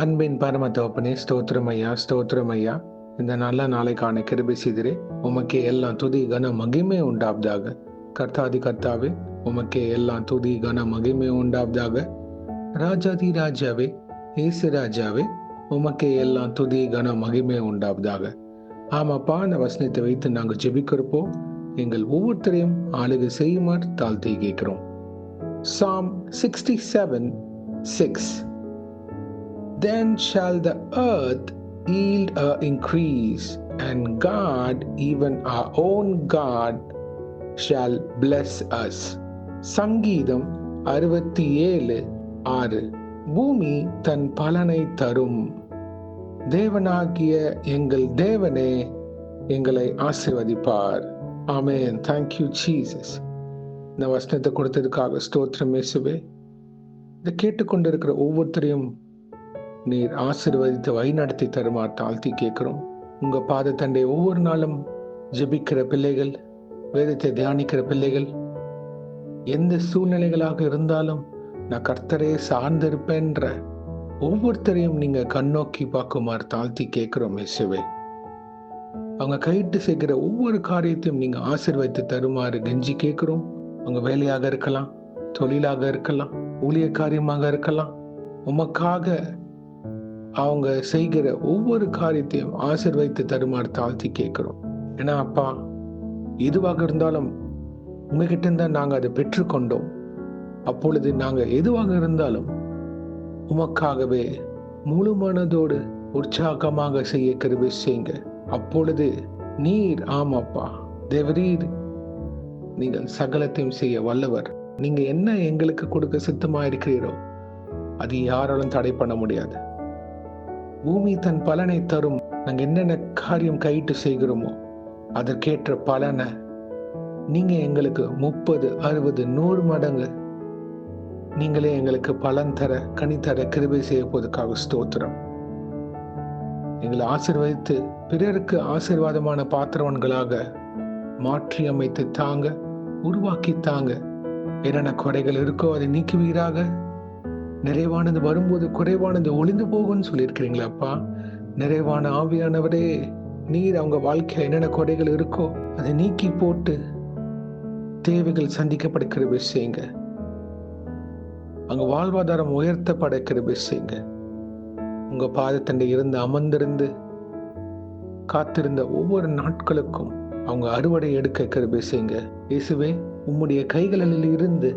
அன்பின் பரம தகப்பனே, ஸ்தோத்திரம் ஐயா, ஸ்தோத்திரம் ஐயா. இந்த நல்ல நாளைக்கான கிருபை செய்திரே. உமக்கே எல்லாம் துதி கன மகிமை உண்டாவதாக. கர்த்தாதி கர்த்தாவே, உமக்கே எல்லாம் துதி கன மகிமை உண்டாவதாக. ராஜாதி ராஜாவே, இயேசு ராஜாவே, உமக்கே எல்லாம் துதி கன மகிமை உண்டாவதாக. ஆமாப்பா, அந்த வசனத்தை வைத்து நாங்கள் ஜெபிக்கிறப்போ எங்கள் ஒவ்வொருத்தரையும் ஆளுகை செய்யுமாறு தாழ்த்தி கேட்கிறோம். Psalm 67:6. Then shall the earth yield her increase, and God, even our own God, shall bless us. சங்கீதம் 67:6. பூமி தன் பலனை தரும். தேவனாகிய எங்கள் தேவனே எங்களை ஆசீர்வதிப்பார். ஆமென். Thank you Jesus. இந்த வசனத்தை கொடுத்ததுக்காக ஸ்தோத்திரம் இயேசுவே. இதை கேட்டுக்கொண்டிருக்கிற ஒவ்வொருத்தரையும் நீர் ஆசீர்வதித்து வழிநடத்தி தருமாறு தாழ்த்தி கேட்கிறோம். உங்க பாதத்தண்டை ஒவ்வொரு நாளும் ஜெபிக்கிற பிள்ளைகள், வேதத்தை தியானிக்கிற பிள்ளைகள், எந்த சூழ்நிலைகளாக இருந்தாலும் நான் கர்த்தரே சார்ந்திருப்பேன்ற ஒவ்வொருத்தரையும் நீங்க கண்ணோக்கி பார்க்குமாறு தாழ்த்தி கேட்கிறோம் இயேசுவே. அவங்க கையிட்டு செய்கிற ஒவ்வொரு காரியத்தையும் நீங்க ஆசீர்வதித்து தருமாறு கெஞ்சி கேட்கிறோம். அவங்க வேலையாக இருக்கலாம், தொழிலாக இருக்கலாம், ஊழிய காரியமாக இருக்கலாம், உமக்காக அவங்க செய்கிற ஒவ்வொரு காரியத்தையும் ஆசீர்வதித்து தருமாறு தாழ்த்தி கேட்கிறோம். ஏன்னா அப்பா, எதுவாக இருந்தாலும் உங்ககிட்ட இருந்தா நாங்க அதை பெற்றுக்கொண்டோம். அப்பொழுது நாங்க எதுவாக இருந்தாலும் உமக்காகவே முழு மனதோடு உற்சாகமாக செய்ய கிருபை செய்யுங்க. அப்பொழுது நீர், ஆமாப்பா தேவரீர், நீங்கள் சகலத்தையும் செய்ய வல்லவர். நீங்க என்ன எங்களுக்கு கொடுக்க சித்தமா இருக்கிறீரோ அது யாராலும் தடை பண்ண முடியாது. பூமி தன் பலனை தரும். நாங்க என்னென்ன காரியம் கையிட்டு செய்கிறோமோ அதற்கேற்ற பலனை நீங்க எங்களுக்கு 30, 60, 100 மடங்கு நீங்களே எங்களுக்கு பலன் தர, கனி தர கிருபை செய்ய போவதற்காக ஸ்தோத்திரம். எங்களை ஆசீர்வதித்து பிறருக்கு ஆசீர்வாதமான பாத்திரவன்களாக மாற்றி அமைத்து தாங்க, உருவாக்கி தாங்க. என்னென்ன குறைகள் இருக்கோ அதை நீக்குவீராக. நிறைவானது வரும்போது குறைவானது ஒளிந்து போகும்னு சொல்லியிருக்கிறீங்களாப்பா. நிறைவான ஆவியானவரே, நீர் அவங்க வாழ்க்கையில் என்னென்ன குறைகள் இருக்கோ அதை நீக்கி போட்டு தேவைகள் சந்திக்கப்பட கிருபை செய்யுங்க. அங்க வாழ்வாதாரம் உயர்த்தப்பட கிருபை செய்யுங்க. உங்க பாதத்தண்டை இருந்து அமர்ந்திருந்து காத்திருந்த ஒவ்வொரு நாட்களுக்கும் அவங்க அறுவடை எடுக்க கிருபை செய்யுங்க. இயேசுவே, உம்முடைய கைகளில் இருந்து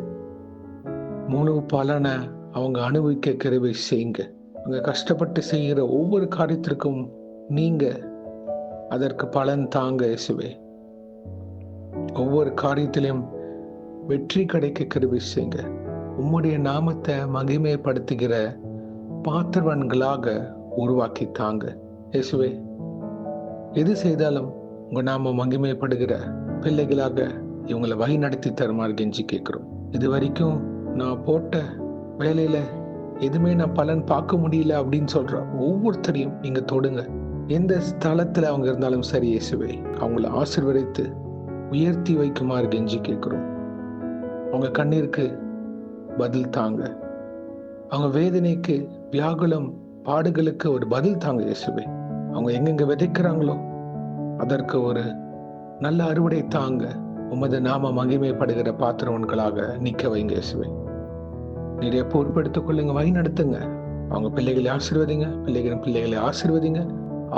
முழு பலனை அவங்க அனுபவிக்க கிருபை செய்யுங்க. அவங்க கஷ்டப்பட்டு செய்கிற ஒவ்வொரு காரியத்திற்கும் நீங்க அதற்கு பலன் தாங்க இயேசுவே. ஒவ்வொரு காரியத்திலும் வெற்றி கிடைக்க கிருபை செய்யுங்க. உம்முடைய நாமத்தை மகிமைப்படுத்துகிற பாத்திரவன்களாக உருவாக்கி தாங்க இயேசுவே. எது செய்தாலும் உங்க நாம மகிமைப்படுகிற பிள்ளைகளாக இவங்களை வழி நடத்தி தருமாறு கெஞ்சி கேட்கிறோம். இது வரைக்கும் நான் போட்ட வேலையில எதுவுமே நான் பலன் பார்க்க முடியல அப்படின்னு சொல்ற ஒவ்வொருத்தரையும் நீங்க தொடுங்க. எந்த ஸ்தலத்துல அவங்க இருந்தாலும் சரி இயேசுவே, அவங்கள ஆசீர்வதித்து உயர்த்தி வைக்குமாறு கெஞ்சி கேட்கிறோம். அவங்க கண்ணீருக்கு பதில் தாங்க. அவங்க வேதனைக்கு, வியாகுலம், பாடுகளுக்கு ஒரு பதில் தாங்க இயேசுவே. அவங்க எங்கெங்க விதைக்கிறாங்களோ அதற்கு ஒரு நல்ல அறுவடை தாங்க. உமது நாம மகிமைப்படுகிற பாத்திரவன்களாக நிக்க வைங்க இயேசுவே. நிறைய பொறுப்பெடுத்துக் கொள்ளுங்க, வழி நடத்துங்க. அவங்க பிள்ளைகளை ஆசீர்வதிங்க, பிள்ளைகளை ஆசீர்வதிங்க.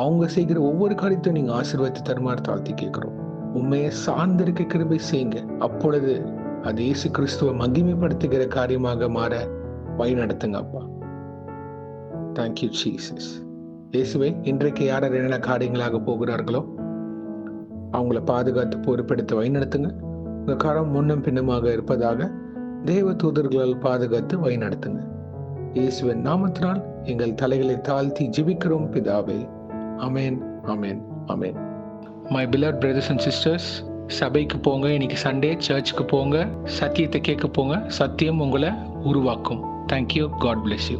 அவங்க செய்கிற ஒவ்வொரு காரியத்தையும் நீங்க ஆசீர்வதித்து தருமாறு தாழ்த்தி கேட்கிறோம். உண்மையை சார்ந்திருக்க கிருபை செய்யுங்க. அப்பொழுது அது இயேசு கிறிஸ்துவ மகிமைப்படுத்துகிற காரியமாக மாற வழி நடத்துங்க அப்பா. Thank you Jesus. இயேசுவே, இன்றைக்கு யார் என்னென்ன காரியங்களாக போகிறார்களோ அவங்கள பாதுகாத்து பொறுப்பெடுத்து வழி நடத்துங்க. உங்க கரம் முன்னும் பின்னுமாக இருப்பதாக தேவ தூதர்களால் பாதுகாத்து வழி நடத்துங்க. இயேசுவின் நாமத்தினால் எங்கள் தலைகளை தாழ்த்தி ஜெபிக்கிறோம் பிதாவே. ஆமென், ஆமென், ஆமென். My beloved brothers and sisters, சபைக்கு போங்க. இன்னைக்கு சண்டே, சர்ச்சுக்கு போங்க. சத்தியத்தை கேட்க போங்க. சத்தியம் உங்களை உருவாக்கும். தேங்க்யூ. God bless you.